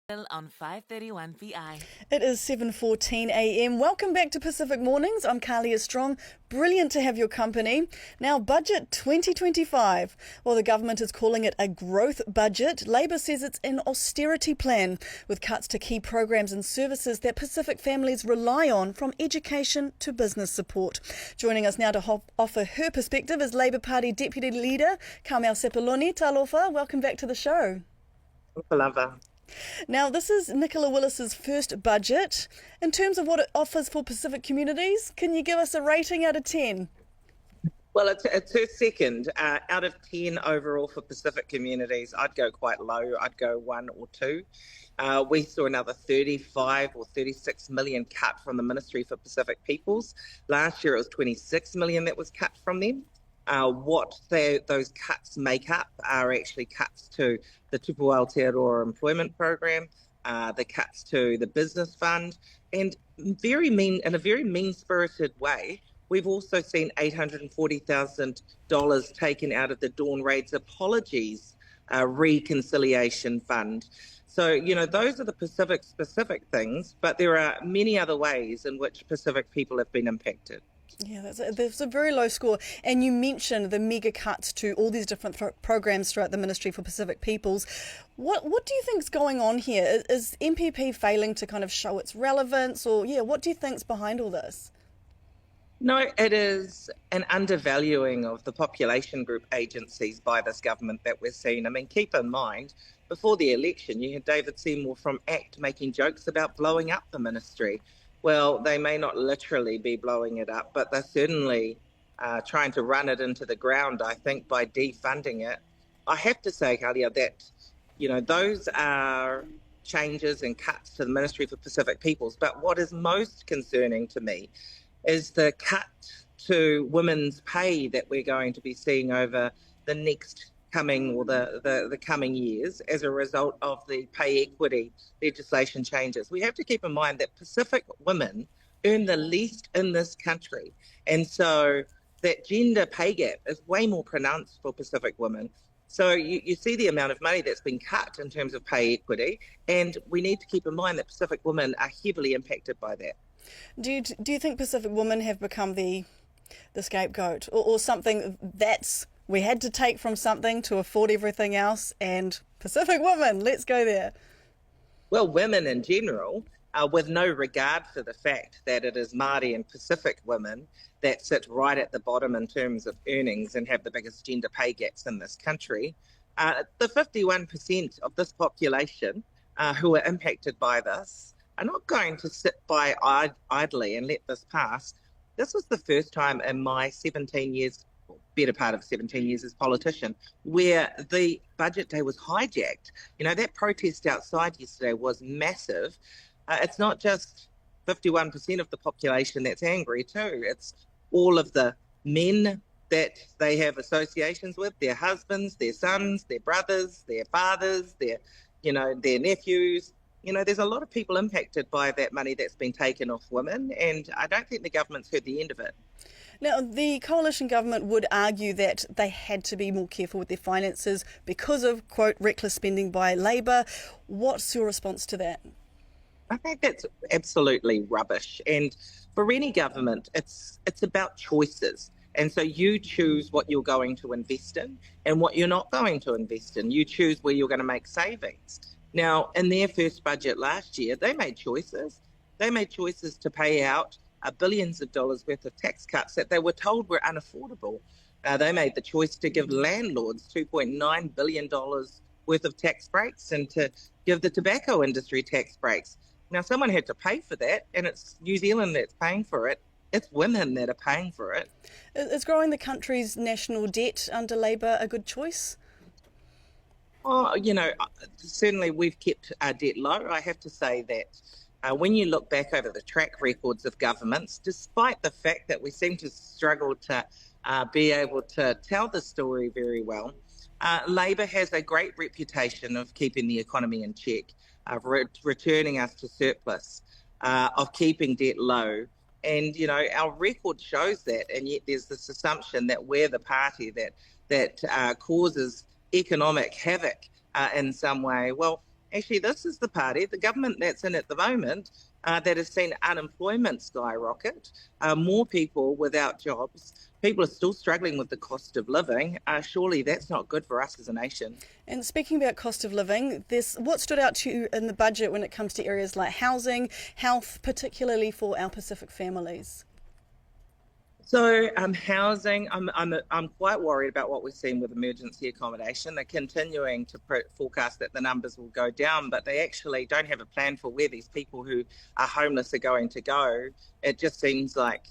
On 531 PI. It is 7:14 a.m. Welcome back to Pacific Mornings. I'm Carlia Strong. Brilliant to have your company. Now, Budget 2025. Well, the government is calling it a growth budget. Labor says it's an austerity plan with cuts to key programs and services that Pacific families rely on, from education to business support. Joining us now to offer her perspective is Labor Party Deputy Leader Carmel Sepuloni. Talofa, welcome back to the show. Lava. Now, this is Nicola Willis's first budget. In terms of what it offers for Pacific communities, can you give us a rating out of 10? Well, it's her second. Out of 10 overall for Pacific communities, I'd go quite low. I'd go 1 or 2. We saw another 35 or 36 million cut from the Ministry for Pacific Peoples. Last year it was 26 million that was cut from them. What those cuts make up are actually cuts to the Pacific Aotearoa employment program, the cuts to the business fund, and in a very mean-spirited way, we've also seen $840,000 taken out of the Dawn Raid's apologies reconciliation fund. So, those are the Pacific-specific things, but there are many other ways in which Pacific people have been impacted. Yeah, that's a very low score. And you mentioned the mega cuts to all these different programs throughout the Ministry for Pacific Peoples. What do you think's going on here? Is MPP failing to kind of show its relevance, or what do you think's behind all this? No, it is an undervaluing of the population group agencies by this government that we're seeing. I mean, keep in mind, before the election, you had David Seymour from ACT making jokes about blowing up the ministry. Well, they may not literally be blowing it up, but they're certainly trying to run it into the ground, I think, by defunding it. I have to say, Kalia, that, those are changes and cuts to the Ministry for Pacific Peoples. But what is most concerning to me is the cut to women's pay that we're going to be seeing over the next coming or the coming years as a result of the pay equity legislation changes. We have to keep in mind that Pacific women earn the least in this country. And so that gender pay gap is way more pronounced for Pacific women. So you see the amount of money that's been cut in terms of pay equity, and we need to keep in mind that Pacific women are heavily impacted by that. Do you think Pacific women have become the scapegoat, or something that's we had to take from something to afford everything else, and Pacific women, let's go there? Well, women in general, with no regard for the fact that it is Māori and Pacific women that sit right at the bottom in terms of earnings and have the biggest gender pay gaps in this country, the 51% of this population who are impacted by this are not going to sit by idly and let this pass. This was the first time in my 17 years, better part of 17 years as politician, where the budget day was hijacked. That protest outside yesterday was massive. It's not just 51% of the population that's angry too. It's all of the men that they have associations with, their husbands, their sons, their brothers, their fathers, their nephews. There's a lot of people impacted by that money that's been taken off women, and I don't think the government's heard the end of it. Now, the coalition government would argue that they had to be more careful with their finances because of, quote, reckless spending by Labor. What's your response to that? I think that's absolutely rubbish. And for any government, it's about choices. And so you choose what you're going to invest in and what you're not going to invest in. You choose where you're going to make savings. Now, in their first budget last year, they made choices. They made choices to pay out billions of dollars worth of tax cuts that they were told were unaffordable. They made the choice to give landlords $2.9 billion worth of tax breaks and to give the tobacco industry tax breaks. Now, someone had to pay for that, and it's New Zealand that's paying for it. It's women that are paying for it. Is growing the country's national debt under Labor a good choice? Oh, certainly we've kept our debt low. I have to say that when you look back over the track records of governments, despite the fact that we seem to struggle to be able to tell the story very well, Labor has a great reputation of keeping the economy in check, of returning us to surplus, of keeping debt low. And, our record shows that, and yet there's this assumption that we're the party that causes economic havoc in some way. Well, Actually, this is the party, the government that's in at the moment, that has seen unemployment skyrocket, more people without jobs. People are still struggling with the cost of living. Surely that's not good for us as a nation. And speaking about cost of living, what stood out to you in the budget when it comes to areas like housing, health, particularly for our Pacific families? So, housing, I'm quite worried about what we've seen with emergency accommodation. They're continuing to forecast that the numbers will go down, but they actually don't have a plan for where these people who are homeless are going to go. It just seems like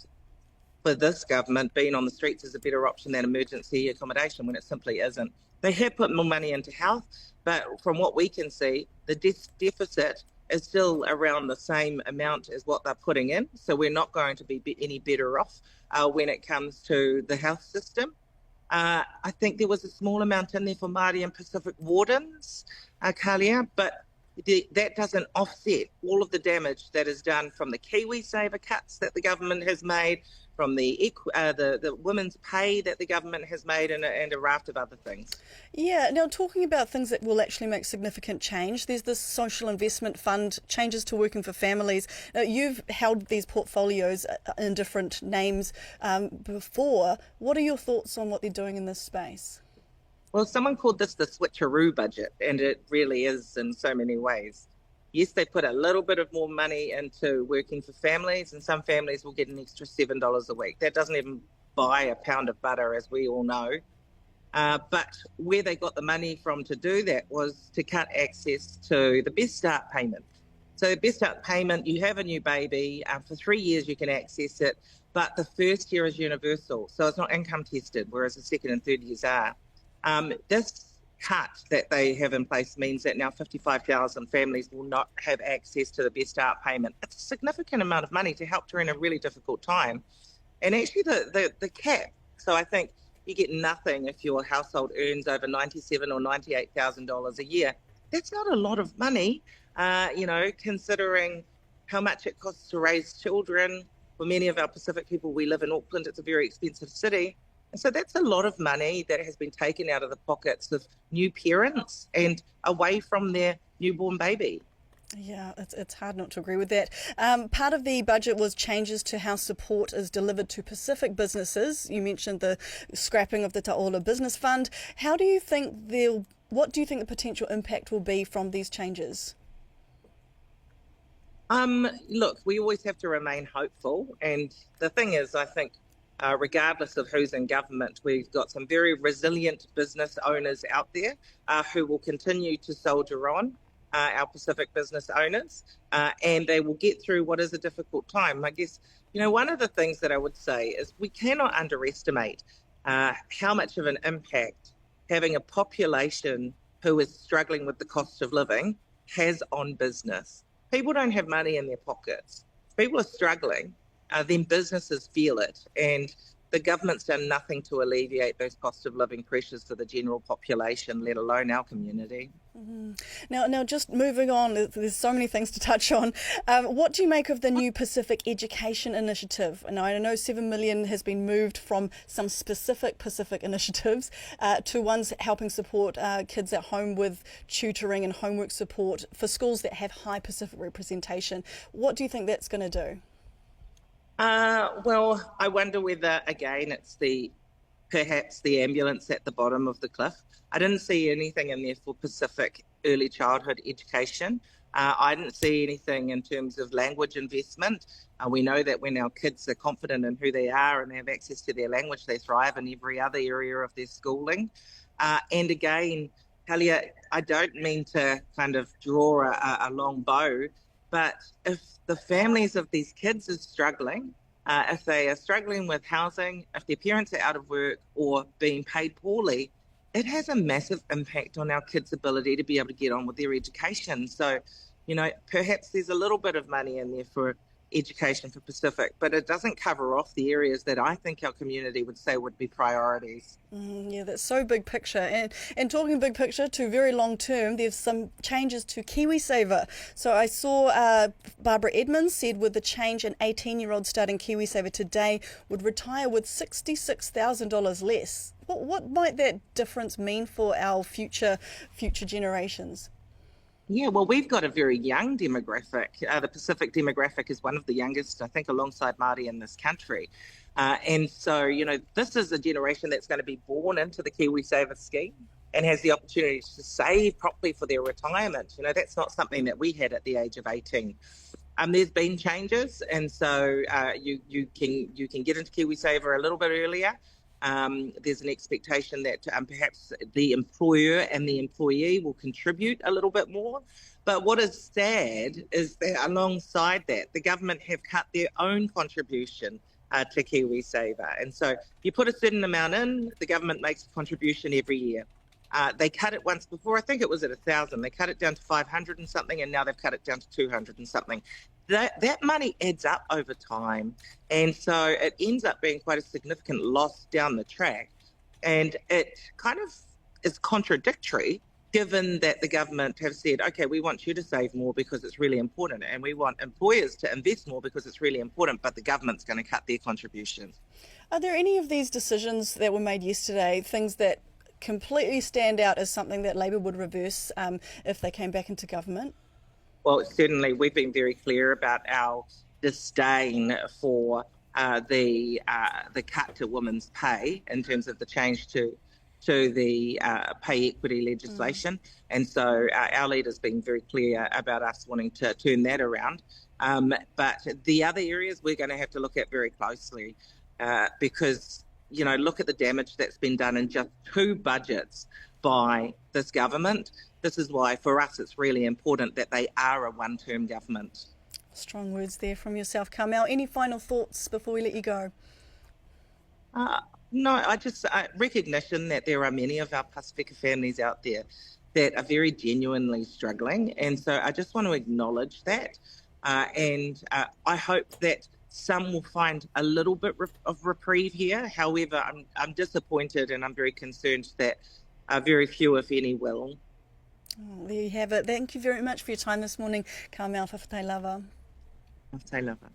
for this government, being on the streets is a better option than emergency accommodation when it simply isn't. They have put more money into health, but from what we can see, the deficit is still around the same amount as what they're putting in. So we're not going to be any better off when it comes to the health system. I think there was a small amount in there for Māori and Pacific wardens, Kalia, but that doesn't offset all of the damage that is done from the KiwiSaver cuts that the government has made, from the women's pay that the government has made, and a raft of other things. Yeah, now talking about things that will actually make significant change, there's this social investment fund, changes to working for families. You've held these portfolios in different names before. What are your thoughts on what they're doing in this space? Well, someone called this the switcheroo budget, and it really is in so many ways. Yes, they put a little bit of more money into working for families, and some families will get an extra $7 a week. That doesn't even buy a pound of butter, as we all know. But where they got the money from to do that was to cut access to the Best Start payment. So the Best Start payment, you have a new baby, for 3 years you can access it, but the first year is universal. So it's not income tested, whereas the second and third years are. This cut that they have in place means that now 55,000 families will not have access to the Best Start payment. It's a significant amount of money to help during a really difficult time. And actually the cap, so I think you get nothing if your household earns over $97,000 or $98,000 a year. That's not a lot of money, considering how much it costs to raise children. For many of our Pacific people, we live in Auckland. It's a very expensive city. And so that's a lot of money that has been taken out of the pockets of new parents and away from their newborn baby. Yeah, it's hard not to agree with that. Part of the budget was changes to how support is delivered to Pacific businesses. You mentioned the scrapping of the Ta'ola Business Fund. What do you think the potential impact will be from these changes? Look, we always have to remain hopeful. And the thing is, I think, regardless of who's in government, we've got some very resilient business owners out there who will continue to soldier on, our Pacific business owners, and they will get through what is a difficult time. I guess, one of the things that I would say is we cannot underestimate how much of an impact having a population who is struggling with the cost of living has on business. People don't have money in their pockets. People are struggling. Then businesses feel it, and the government's done nothing to alleviate those cost of living pressures for the general population, let alone our community. Mm-hmm. Now, just moving on, there's so many things to touch on. What do you make of the new Pacific Education Initiative? And I know $7 million has been moved from some specific Pacific initiatives to ones helping support kids at home with tutoring and homework support for schools that have high Pacific representation. What do you think that's going to do? Well, I wonder whether, again, it's perhaps the ambulance at the bottom of the cliff. I didn't see anything in there for Pacific early childhood education. I didn't see anything in terms of language investment. We know that when our kids are confident in who they are and they have access to their language, they thrive in every other area of their schooling. And again, Kalia, I don't mean to kind of draw a long bow, but if the families of these kids are struggling, if they are struggling with housing, if their parents are out of work or being paid poorly, it has a massive impact on our kids' ability to be able to get on with their education. So, perhaps there's a little bit of money in there for education for Pacific, but it doesn't cover off the areas that I think our community would say would be priorities. Yeah, that's so big picture. And talking big picture to very long term, there's some changes to KiwiSaver. So I saw Barbara Edmonds said with the change, an 18-year-old starting KiwiSaver today would retire with $66,000 less. What might that difference mean for our future generations? Yeah, well, we've got a very young demographic. The Pacific demographic is one of the youngest, I think, alongside Māori in this country. And so, this is a generation that's going to be born into the KiwiSaver scheme and has the opportunity to save properly for their retirement. That's not something that we had at the age of 18. There's been changes, and so you can get into KiwiSaver a little bit earlier. There's an expectation that perhaps the employer and the employee will contribute a little bit more. But what is sad is that alongside that, the government have cut their own contribution to KiwiSaver. And so you put a certain amount in, the government makes a contribution every year. They cut it once before, I think it was at 1,000. They cut it down to 500 and something, and now they've cut it down to 200 and something. That money adds up over time, and so it ends up being quite a significant loss down the track. And it kind of is contradictory, given that the government have said, okay, we want you to save more because it's really important, and we want employers to invest more because it's really important, but the government's going to cut their contributions. Are there any of these decisions that were made yesterday, things that completely stand out as something that Labour would reverse if they came back into government? Well, certainly we've been very clear about our disdain for the cut to women's pay in terms of the change to the pay equity legislation. And so our leader's been very clear about us wanting to turn that around. But the other areas we're going to have to look at very closely because, look at the damage that's been done in just 2 budgets by this government. This is why, for us, it's really important that they are a one-term government. Strong words there from yourself, Carmel. Any final thoughts before we let you go? No, I just recognition that there are many of our Pacifica families out there that are very genuinely struggling. And so I just want to acknowledge that. And I hope that some will find a little bit of reprieve here. However, I'm disappointed and I'm very concerned that very few, if any, will. Oh, there you have it. Thank you very much for your time this morning, Carmel. Whawhatai lava. Whawhatai lava.